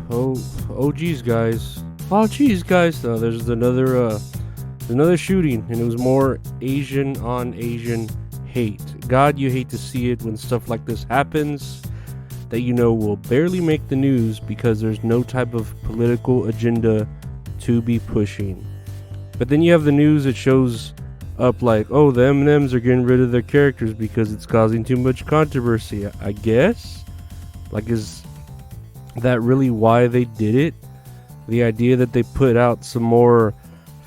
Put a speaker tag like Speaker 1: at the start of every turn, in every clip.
Speaker 1: Oh geez, guys. Oh geez, guys. No, there's another shooting, and it was more Asian on Asian hate. God, you hate to see it when stuff like this happens. That will barely make the news because there's no type of political agenda to be pushing. But then you have the news that shows up like, oh, the M&Ms are getting rid of their characters because it's causing too much controversy. I guess. Like, is that really why they did it? The idea that they put out some more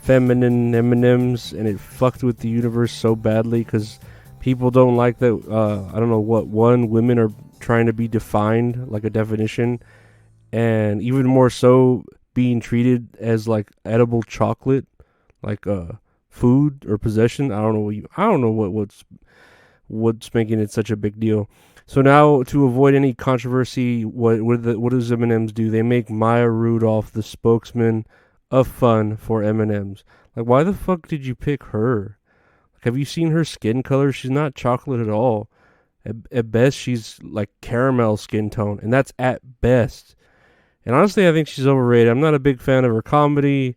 Speaker 1: feminine M&Ms and it fucked with the universe so badly because people don't like that. I don't know what women are trying to be defined, like a definition, and even more so being treated as like edible chocolate, like food or possession. I don't know what's making it such a big deal. So now, to avoid any controversy, what does M&M's do? They make Maya Rudolph the spokesman of fun for M&M's. Like, why the fuck did you pick her? Like, have you seen her skin color? She's not chocolate at all. At best, she's like caramel skin tone, and that's at best. And honestly, I think she's overrated. I'm not a big fan of her comedy.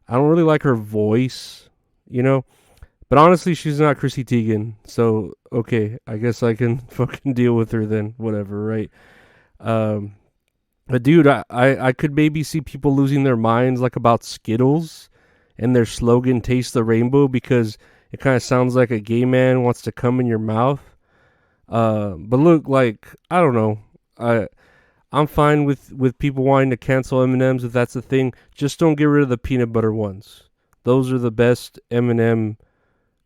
Speaker 1: I don't really like her voice, But honestly, she's not Chrissy Teigen, so okay, I guess I can fucking deal with her then. Whatever, right? But dude, I could maybe see people losing their minds like about Skittles and their slogan "Taste the Rainbow" because it kind of sounds like a gay man wants to come in your mouth. But look, like, I don't know, I'm fine with people wanting to cancel M&Ms if that's the thing. Just don't get rid of the peanut butter ones. Those are the best M&M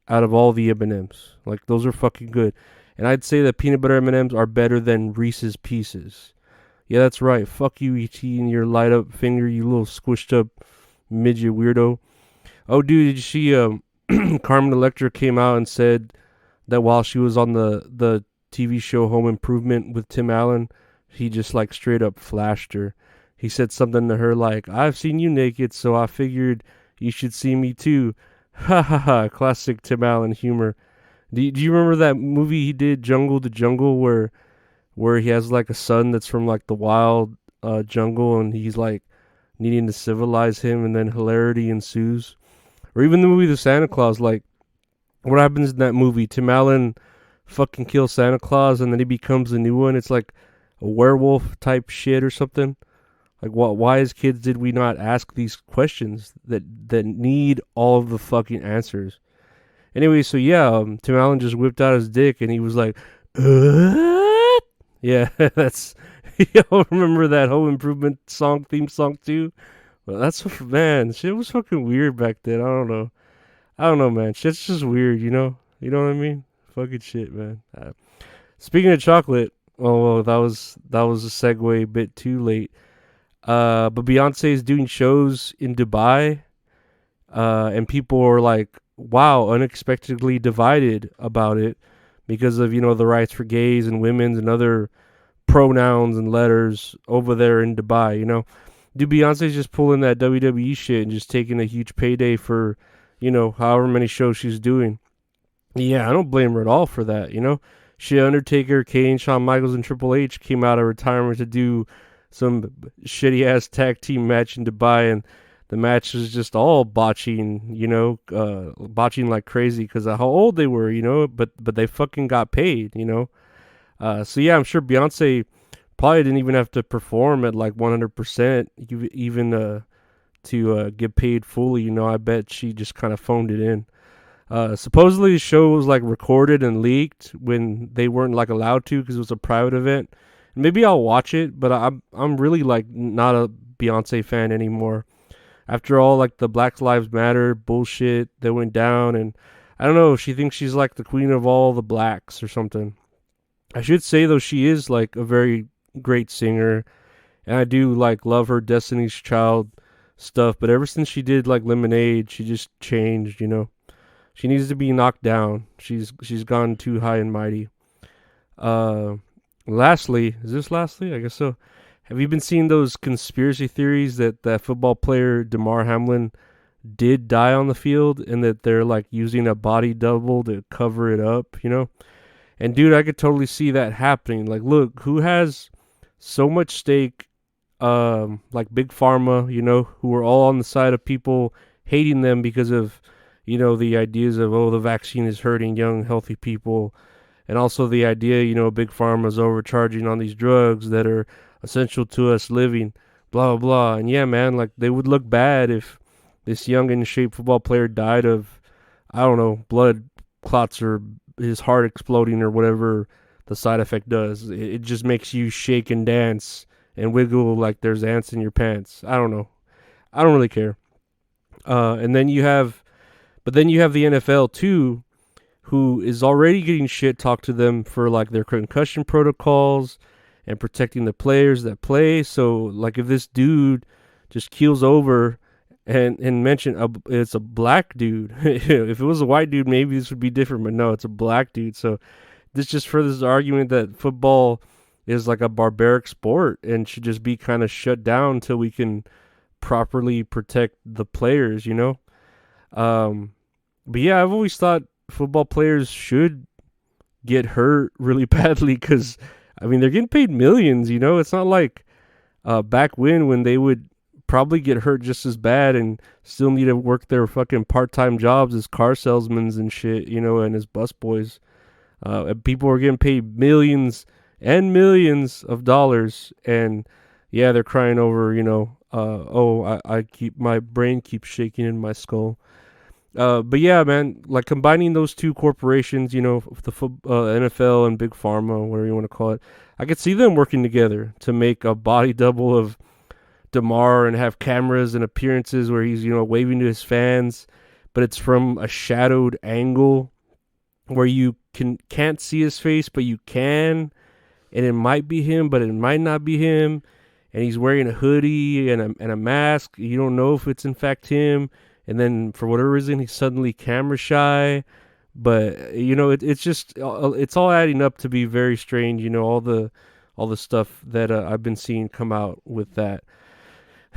Speaker 1: out of all the M&Ms. Like, those are fucking good. And I'd say that peanut butter M&Ms are better than Reese's Pieces. Yeah, that's right. Fuck you, E.T., and your light up finger, you little squished up midget weirdo. Oh, dude, did you see Carmen Electra came out and said that while she was on the TV show Home Improvement with Tim Allen, he just like straight up flashed her. He said something to her like, "I've seen you naked, so I figured you should see me too." Ha ha ha, classic Tim Allen humor. Do you remember that movie he did, Jungle to Jungle, where he has like a son that's from like the wild jungle and he's like needing to civilize him and then hilarity ensues? Or even the movie The Santa Claus, like, what happens in that movie? Tim Allen fucking kills Santa Claus and then he becomes a new one. It's like a werewolf type shit or something. Like, why as kids did we not ask these questions that need all of the fucking answers? Anyway, so yeah, Tim Allen just whipped out his dick and he was like, yeah, that's, y'all remember that Home Improvement theme song too? Well, that's, man, shit was fucking weird back then. I don't know, man. Shit's just weird, You know what I mean? Fucking shit, man. Speaking of chocolate, well, that was a segue a bit too late. But Beyonce is doing shows in Dubai, and people are like, wow, unexpectedly divided about it because of, the rights for gays and women's and other pronouns and letters over there in Dubai, Dude, Beyonce's just pulling that WWE shit and just taking a huge payday for, however many shows she's doing. Yeah, I don't blame her at all for that, Shit, Undertaker, Kane, Shawn Michaels, and Triple H came out of retirement to do some shitty ass tag team match in Dubai, and the match was just all botching, botching like crazy because of how old they were, but they fucking got paid, So yeah, I'm sure Beyonce probably didn't even have to perform at like 100%, even to get paid fully. I bet she just kind of phoned it in. Supposedly the show was like recorded and leaked when they weren't like allowed to because it was a private event. Maybe I'll watch it, but I'm really like not a Beyonce fan anymore. After all, like the Black Lives Matter bullshit that went down, and I don't know, she thinks she's like the queen of all the blacks or something. I should say though, she is like a very great singer, and I do like love her Destiny's Child stuff. But ever since she did like Lemonade, she just changed. She needs to be knocked down. She's gone too high and mighty. Lastly, is this lastly? I guess so. Have you been seeing those conspiracy theories that that football player DeMar Hamlin did die on the field and that they're like using a body double to cover it up, And dude, I could totally see that happening. Like, look, who has so much stake like Big Pharma, who were all on the side of people hating them because of, the ideas of, oh, the vaccine is hurting young, healthy people. And also the idea, Big Pharma is overcharging on these drugs that are essential to us living, blah, blah, blah. And yeah, man, like they would look bad if this young and shape football player died of, I don't know, blood clots or his heart exploding or whatever the side effect does. It just makes you shake and dance and wiggle like there's ants in your pants. I don't know. I don't really care. And then you have, but then you have the NFL too, who is already getting shit talked to them for like their concussion protocols and protecting the players that play. So like if this dude just keels over and mention it's a black dude. If it was a white dude, maybe this would be different, but no, it's a black dude. So this just furthers the argument that football is like a barbaric sport and should just be kind of shut down until we can properly protect the players. Um, but yeah, I've always thought football players should get hurt really badly because, I mean, they're getting paid millions. It's not like back when they would probably get hurt just as bad and still need to work their fucking part-time jobs as car salesmen and shit, and as busboys. And people are getting paid millions and millions of dollars, and yeah, they're crying over, oh, I keep my brain keeps shaking in my skull. But yeah, man, like combining those two corporations, NFL and Big Pharma, whatever you want to call it, I could see them working together to make a body double of DeMar and have cameras and appearances where he's, waving to his fans, but it's from a shadowed angle where you can't see his face, but you can, and it might be him, but it might not be him, and he's wearing a hoodie and a mask. You don't know if it's in fact him, and then for whatever reason he's suddenly camera shy. But it's just it's all adding up to be very strange. All the stuff that I've been seeing come out with that.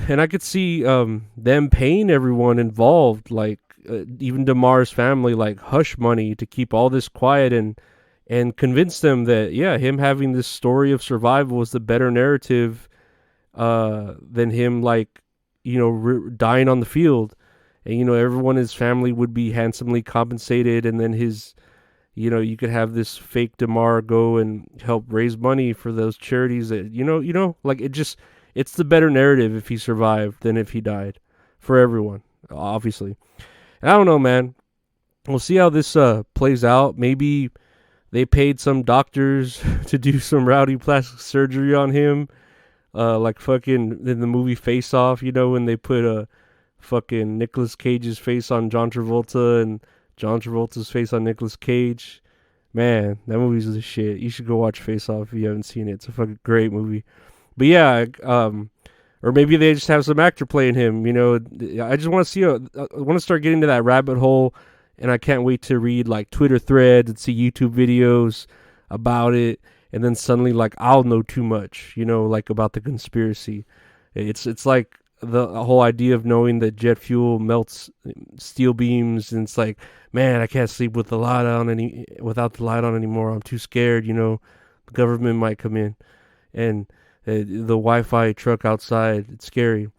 Speaker 1: And I could see them paying everyone involved, like even DeMar's family, like hush money to keep all this quiet and convince them that, yeah, him having this story of survival is the better narrative than him, like, dying on the field. And, everyone in his family would be handsomely compensated, and then you could have this fake DeMar go and help raise money for those charities that, like it's the better narrative if he survived than if he died for everyone, obviously. And I don't know, man. We'll see how this plays out. Maybe they paid some doctors to do some rowdy plastic surgery on him, like fucking in the movie Face Off, when they put a fucking Nicolas Cage's face on John Travolta and John Travolta's face on Nicolas Cage. Man, that movie's the shit. You should go watch Face Off if you haven't seen it. It's a fucking great movie. But yeah, or maybe they just have some actor playing him. I just want to see. I want to start getting to that rabbit hole, and I can't wait to read like Twitter threads and see YouTube videos about it, and then suddenly like I'll know too much. Like about the conspiracy. It's like the whole idea of knowing that jet fuel melts steel beams, and it's like, man, I can't sleep with the light on without the light on anymore. I'm too scared. The government might come in, and the Wi-Fi truck outside. It's scary.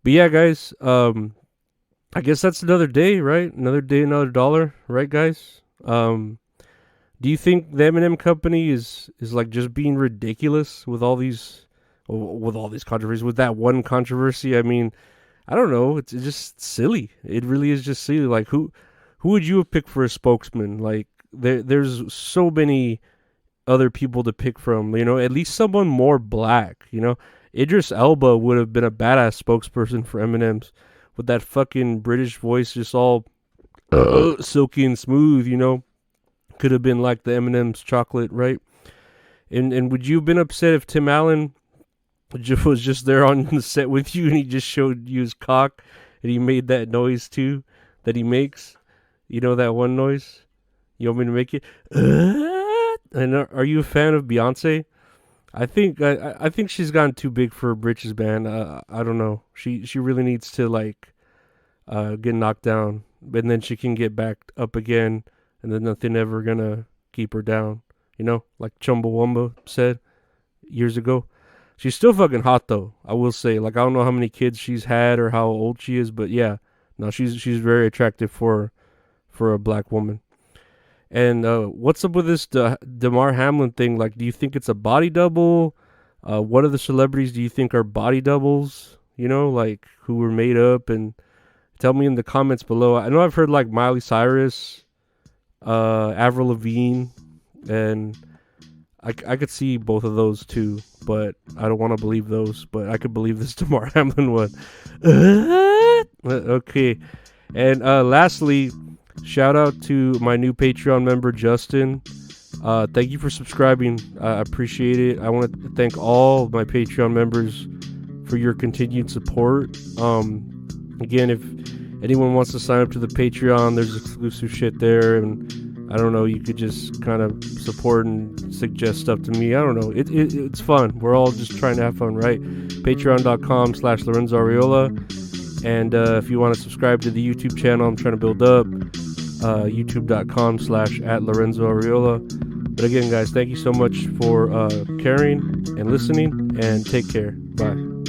Speaker 1: But yeah, guys, I guess that's another day, right? Another day, another dollar, right, guys? Do you think the M&M company is like just being ridiculous with all these controversies? With that one controversy, I mean, I don't know. It's just silly. It really is just silly. Like who would you have picked for a spokesman? Like there's so many other people to pick from, at least someone more black, Idris Elba would have been a badass spokesperson for M&M's with that fucking British voice, just all silky and smooth, could have been like the M&M's chocolate, right? And would you have been upset if Tim Allen was just there on the set with you and he just showed you his cock and he made that noise too that he makes? That one noise? You want me to make it? And are you a fan of Beyonce? I think she's gotten too big for her britches, man. I don't know. She really needs to like get knocked down, and then she can get back up again, and then nothing ever gonna keep her down. Like Chumbawamba said years ago. She's still fucking hot though. I will say. Like I don't know how many kids she's had or how old she is, but yeah, no, she's very attractive for a black woman. And what's up with this Damar Hamlin thing? Like, do you think it's a body double? What other celebrities do you think are body doubles? You know, like who were made up? And tell me in the comments below. I know I've heard like Miley Cyrus, Avril Lavigne, and I could see both of those too, but I don't want to believe those. But I could believe this Damar Hamlin one. Okay, and lastly, shout out to my new Patreon member Justin. Thank you for subscribing. I appreciate it. I want to thank all of my Patreon members for your continued support. Again, if anyone wants to sign up to the Patreon, there's exclusive shit there, and I don't know, you could just kind of support and suggest stuff to me. I don't know. It's fun. We're all just trying to have fun, right? Patreon.com/Lorenzo Ariola. And if you want to subscribe to the YouTube channel I'm trying to build up, youtube.com/@Lorenzo Ariola. But again, guys, thank you so much for caring and listening, and take care. Bye.